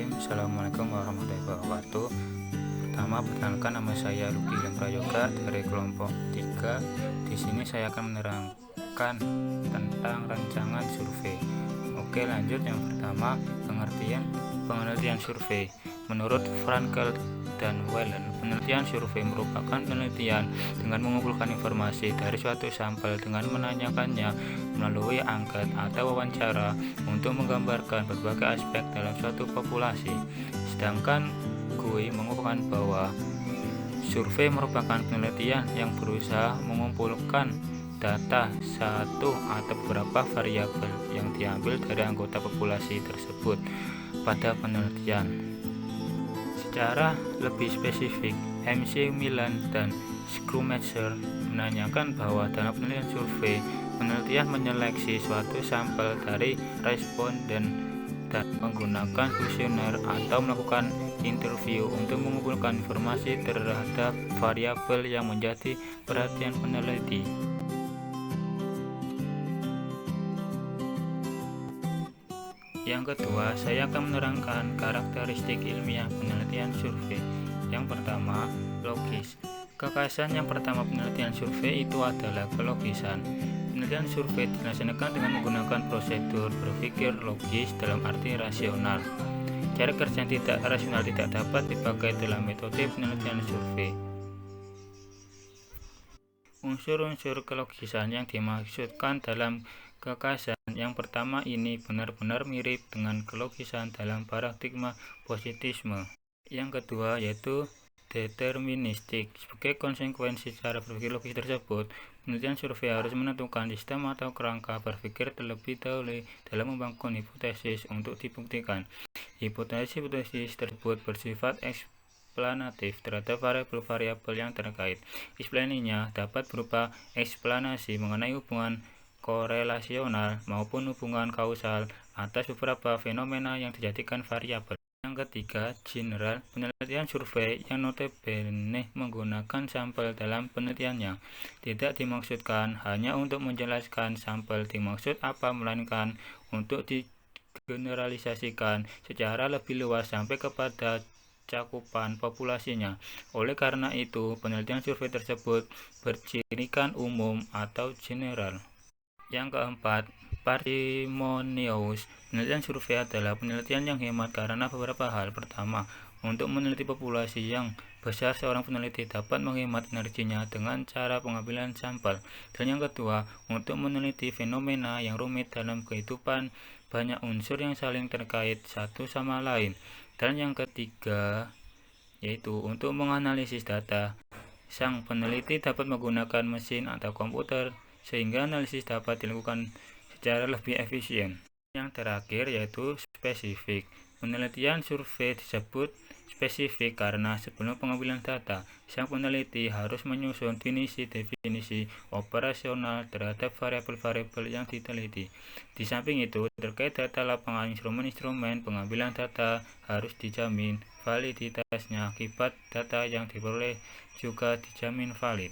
Bismillahirrahmanirrahim. Assalamualaikum warahmatullahi wabarakatuh. Pertama, perkenalkan, nama saya Luki Ilham Prayoga dari kelompok 3. Di sini saya akan menerangkan tentang rancangan survei. Oke, lanjut. Yang pertama, pengertian survei. Menurut Frankel dan Whelan, penelitian survei merupakan penelitian dengan mengumpulkan informasi dari suatu sampel dengan menanyakannya melalui angket atau wawancara untuk menggambarkan berbagai aspek dalam suatu populasi. Sedangkan Gui mengukuhkan bahwa survei merupakan penelitian yang berusaha mengumpulkan data satu atau beberapa variabel yang diambil dari anggota populasi tersebut pada penelitian. Secara lebih spesifik, MC Milan dan Schumacher menanyakan bahwa dalam penelitian survei, penelitian menyeleksi suatu sampel dari responden dan menggunakan kuesioner atau melakukan interview untuk mengumpulkan informasi terhadap variabel yang menjadi perhatian peneliti. Yang kedua, saya akan menerangkan karakteristik ilmiah penelitian survei. Yang pertama, logis. Kekhasan yang pertama penelitian survei itu adalah kelogisan. Penelitian survei dilaksanakan dengan menggunakan prosedur berpikir logis dalam arti rasional. Cara kerja yang tidak rasional tidak dapat dipakai dalam metode penelitian survei. Unsur-unsur kelogisan yang dimaksudkan dalam kekhasan yang pertama ini benar-benar mirip dengan kelogisan dalam paradigma positisme. Yang kedua yaitu deterministik. Sebagai konsekuensi cara berpikir logis tersebut, penelitian survei harus menentukan sistem atau kerangka berpikir terlebih dahulu dalam membangun hipotesis untuk dibuktikan. Hipotesis tersebut bersifat eksplanatif terhadap variabel-variabel yang terkait. Eksplaninya dapat berupa eksplanasi mengenai hubungan korelasional maupun hubungan kausal atas beberapa fenomena yang dijadikan variabel. Yang ketiga, general. Penelitian survei yang notabene menggunakan sampel dalam penelitiannya tidak dimaksudkan hanya untuk menjelaskan sampel dimaksud apa, melainkan untuk digeneralisasikan secara lebih luas sampai kepada cakupan populasinya. Oleh karena itu, penelitian survei tersebut bercirikan umum atau general. Yang keempat, parsimonious. Penelitian survei adalah penelitian yang hemat karena beberapa hal. Pertama, untuk meneliti populasi yang besar, seorang peneliti dapat menghemat energinya dengan cara pengambilan sampel. Dan yang kedua, untuk meneliti fenomena yang rumit dalam kehidupan, banyak unsur yang saling terkait satu sama lain. Dan yang ketiga, yaitu untuk menganalisis data. Sang peneliti dapat menggunakan mesin atau komputer sehingga analisis dapat dilakukan secara lebih efisien. Yang terakhir yaitu spesifik. Penelitian survei disebut spesifik karena sebelum pengambilan data, sang peneliti harus menyusun definisi operasional terhadap variabel-variabel yang diteliti. Di samping itu, terkait data lapangan, instrumen-instrumen pengambilan data harus dijamin validitasnya. Akibat data yang diperoleh juga dijamin valid.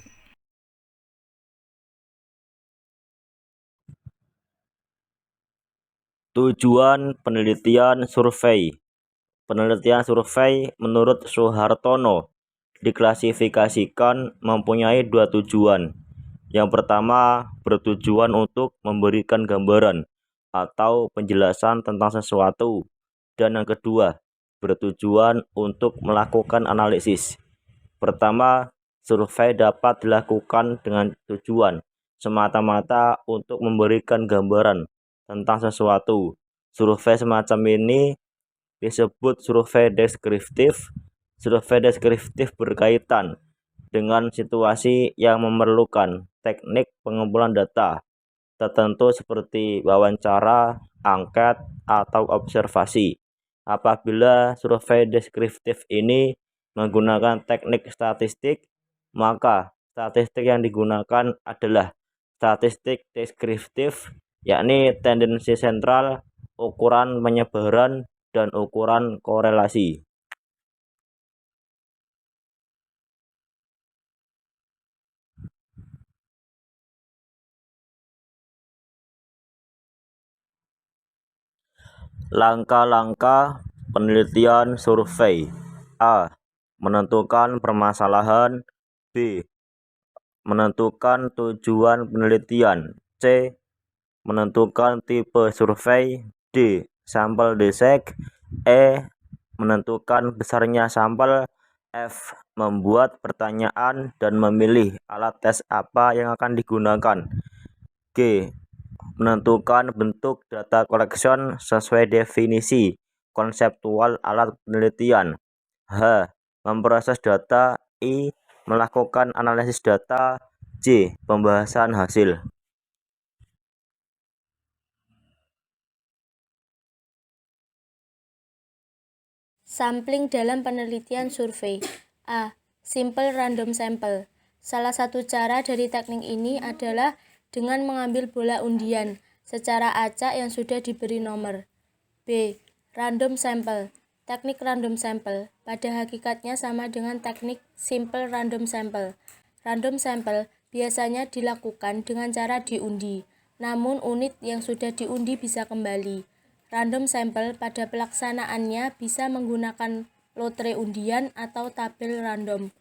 Tujuan penelitian survei. Penelitian survei menurut Soehartono diklasifikasikan mempunyai dua tujuan. Yang pertama, bertujuan untuk memberikan gambaran atau penjelasan tentang sesuatu. Dan yang kedua, bertujuan untuk melakukan analisis. Pertama, survei dapat dilakukan dengan tujuan semata-mata untuk memberikan gambaran tentang sesuatu. Survei semacam ini disebut survei deskriptif. Survei deskriptif berkaitan dengan situasi yang memerlukan teknik pengumpulan data tertentu seperti wawancara, angket, atau observasi. Apabila survei deskriptif ini menggunakan teknik statistik, maka statistik yang digunakan adalah statistik deskriptif, yakni tendensi sentral, ukuran penyebaran, dan ukuran korelasi. Langkah-langkah penelitian survei. A. Menentukan permasalahan. B. Menentukan tujuan penelitian. C. Menentukan tipe survei. D. Sampel desek. E. Menentukan besarnya sampel. F. Membuat pertanyaan dan memilih alat tes apa yang akan digunakan. G. Menentukan bentuk data collection sesuai definisi konseptual alat penelitian. H. Memproses data. I. Melakukan analisis data. J. Pembahasan hasil. Sampling dalam penelitian survei. A. Simple random sample. Salah satu cara dari teknik ini adalah dengan mengambil bola undian secara acak yang sudah diberi nomor. B. Random sample. Teknik random sample pada hakikatnya sama dengan teknik simple random sample. Random sample biasanya dilakukan dengan cara diundi, namun unit yang sudah diundi bisa kembali. Random sample pada pelaksanaannya bisa menggunakan lotre undian atau tabel random.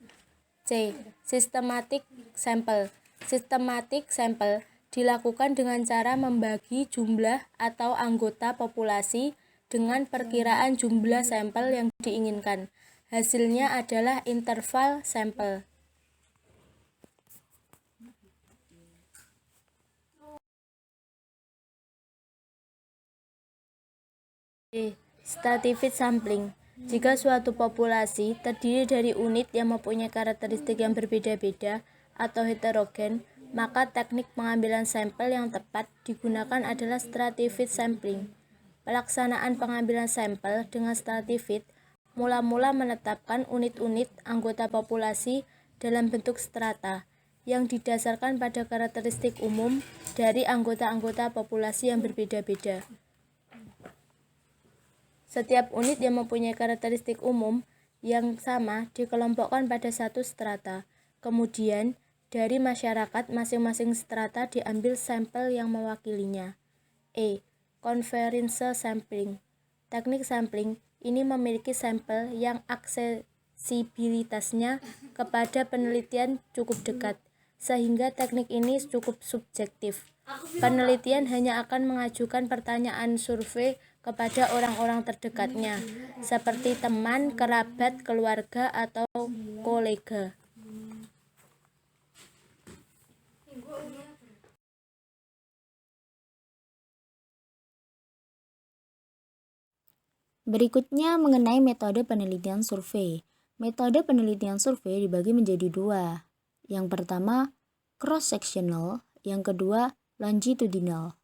C. Systematic sample. Systematic sample dilakukan dengan cara membagi jumlah atau anggota populasi dengan perkiraan jumlah sampel yang diinginkan. Hasilnya adalah interval sampel. D. Stratified sampling. Jika suatu populasi terdiri dari unit yang mempunyai karakteristik yang berbeda-beda atau heterogen, maka teknik pengambilan sampel yang tepat digunakan adalah stratified sampling. Pelaksanaan pengambilan sampel dengan stratified mula-mula menetapkan unit-unit anggota populasi dalam bentuk strata yang didasarkan pada karakteristik umum dari anggota-anggota populasi yang berbeda-beda. Setiap unit yang mempunyai karakteristik umum yang sama dikelompokkan pada satu strata. Kemudian, dari masyarakat masing-masing strata diambil sampel yang mewakilinya. E. Conference sampling. Teknik sampling ini memiliki sampel yang aksesibilitasnya kepada penelitian cukup dekat, sehingga teknik ini cukup subjektif. Penelitian hanya akan mengajukan pertanyaan survei kepada orang-orang terdekatnya, seperti teman, kerabat, keluarga, atau kolega. Berikutnya mengenai metode penelitian survei. Metode penelitian survei dibagi menjadi dua. Yang pertama, cross-sectional, yang kedua, longitudinal.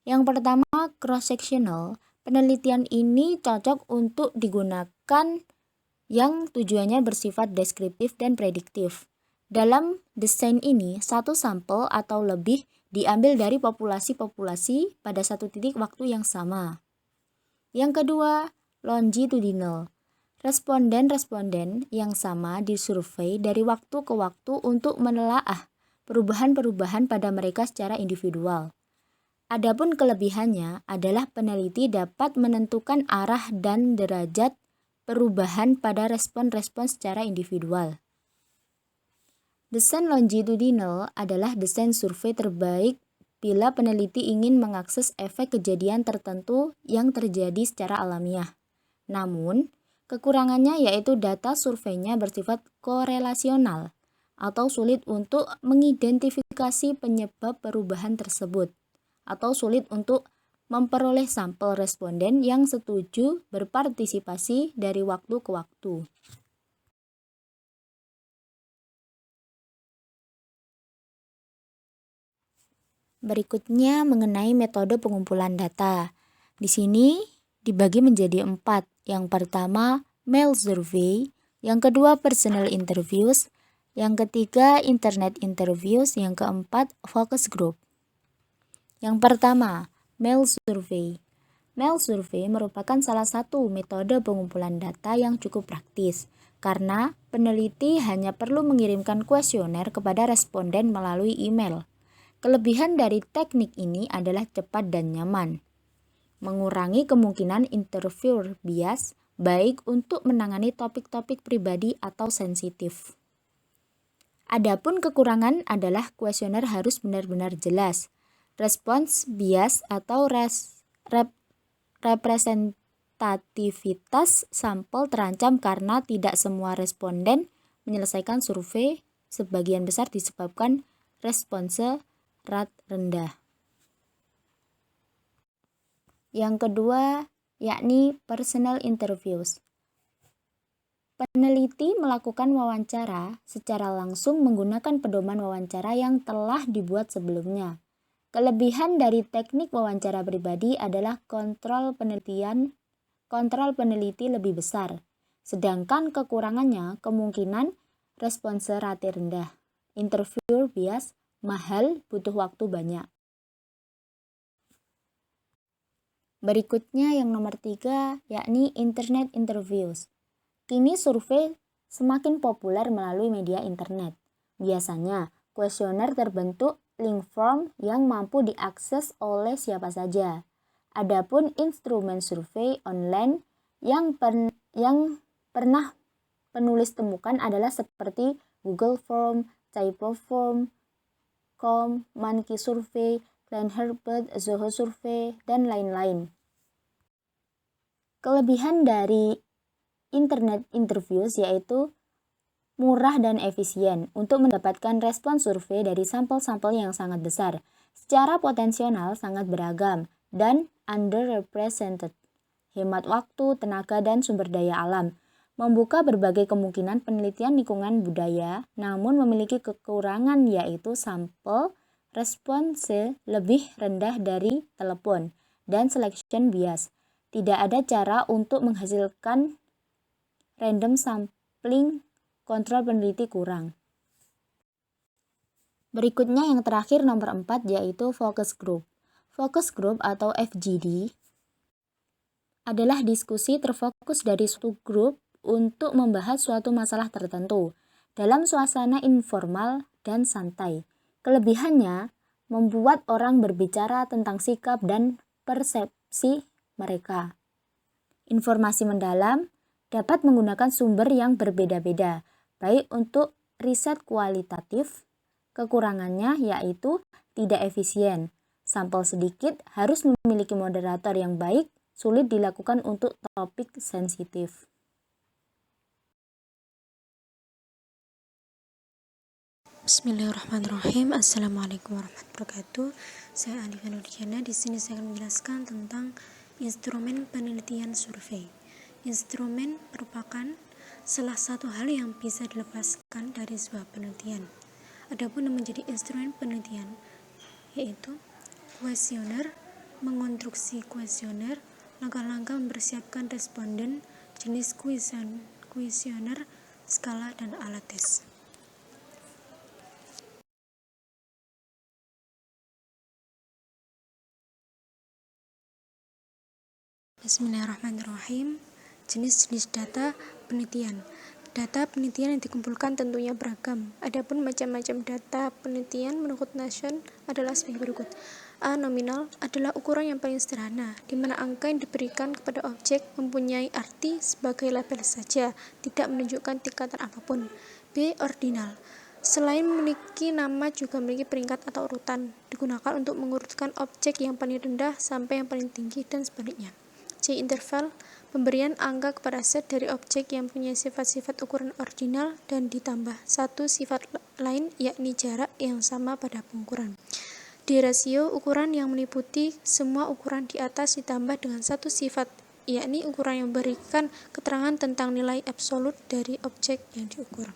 Yang pertama, cross-sectional. Penelitian ini cocok untuk digunakan yang tujuannya bersifat deskriptif dan prediktif. Dalam desain ini, satu sampel atau lebih diambil dari populasi-populasi pada satu titik waktu yang sama. Yang kedua, longitudinal. Responden-responden yang sama disurvei dari waktu ke waktu untuk menelaah perubahan-perubahan pada mereka secara individual. Adapun kelebihannya adalah peneliti dapat menentukan arah dan derajat perubahan pada respon-respon secara individual. Desain longitudinal adalah desain survei terbaik bila peneliti ingin mengakses efek kejadian tertentu yang terjadi secara alamiah. Namun, kekurangannya yaitu data surveinya bersifat korelasional atau sulit untuk mengidentifikasi penyebab perubahan tersebut, atau sulit untuk memperoleh sampel responden yang setuju berpartisipasi dari waktu ke waktu. Berikutnya mengenai metode pengumpulan data. Di sini dibagi menjadi 4. Yang pertama, mail survey. Yang kedua, personal interviews. Yang ketiga, internet interviews. Yang keempat, focus group. Yang pertama, mail survey. Mail survey merupakan salah satu metode pengumpulan data yang cukup praktis, karena peneliti hanya perlu mengirimkan kuesioner kepada responden melalui email. Kelebihan dari teknik ini adalah cepat dan nyaman, mengurangi kemungkinan interviewer bias, baik untuk menangani topik-topik pribadi atau sensitif. Adapun kekurangan adalah kuesioner harus benar-benar jelas. Respons bias atau representativitas sampel terancam karena tidak semua responden menyelesaikan survei, sebagian besar disebabkan response rate rendah. Yang kedua, yakni personal interviews. Peneliti melakukan wawancara secara langsung menggunakan pedoman wawancara yang telah dibuat sebelumnya. Kelebihan dari teknik wawancara pribadi adalah kontrol peneliti lebih besar, sedangkan kekurangannya kemungkinan response rate rendah, interview bias, mahal, butuh waktu banyak. Berikutnya yang nomor 3, yakni internet interviews. Kini survei semakin populer melalui media internet. Biasanya, kuesioner terbentuk link form yang mampu diakses oleh siapa saja. Adapun instrumen survei online yang pernah penulis temukan adalah seperti Google Form, Typeform, Monkey Survey, Klein-Herbert, Zoho Survey, dan lain-lain. Kelebihan dari internet interviews yaitu murah dan efisien untuk mendapatkan respons survei dari sampel-sampel yang sangat besar, secara potensial sangat beragam, dan underrepresented, hemat waktu, tenaga, dan sumber daya alam, membuka berbagai kemungkinan penelitian lingkungan budaya, namun memiliki kekurangan yaitu sampel response lebih rendah dari telepon, dan selection bias. Tidak ada cara untuk menghasilkan random sampling, kontrol peneliti kurang. Berikutnya yang terakhir nomor 4 yaitu focus group. Focus group atau FGD adalah diskusi terfokus dari suatu grup untuk membahas suatu masalah tertentu dalam suasana informal dan santai. Kelebihannya membuat orang berbicara tentang sikap dan persepsi mereka. Informasi mendalam dapat menggunakan sumber yang berbeda-beda, baik untuk riset kualitatif. Kekurangannya yaitu tidak efisien, sampel sedikit, harus memiliki moderator yang baik, sulit dilakukan untuk topik sensitif. Bismillahirrahmanirrahim. Assalamualaikum warahmatullahi wabarakatuh. Saya Alifah Nurjana. Di sini saya akan menjelaskan tentang instrumen penelitian survei. Instrumen merupakan salah satu hal yang bisa dilepaskan dari sebuah penelitian. Adapun yang menjadi instrumen penelitian yaitu kuesioner, mengonstruksi kuesioner, langkah-langkah mempersiapkan responden, jenis kuesioner, skala, dan alat tes. Bismillahirrahmanirrahim. Jenis-jenis data penelitian. Data penelitian yang dikumpulkan tentunya beragam. Adapun macam-macam data penelitian menurut Nasion adalah sebagai berikut. A. Nominal adalah ukuran yang paling sederhana, di mana angka yang diberikan kepada objek mempunyai arti sebagai label saja, tidak menunjukkan tingkatan apapun. B. Ordinal. Selain memiliki nama juga memiliki peringkat atau urutan, digunakan untuk mengurutkan objek yang paling rendah sampai yang paling tinggi dan sebaliknya. C. Interval, pemberian angka kepada set dari objek yang punya sifat-sifat ukuran ordinal dan ditambah satu sifat lain yakni jarak yang sama pada pengukuran. D. Rasio, ukuran yang meliputi semua ukuran di atas ditambah dengan satu sifat yakni ukuran yang memberikan keterangan tentang nilai absolut dari objek yang diukur.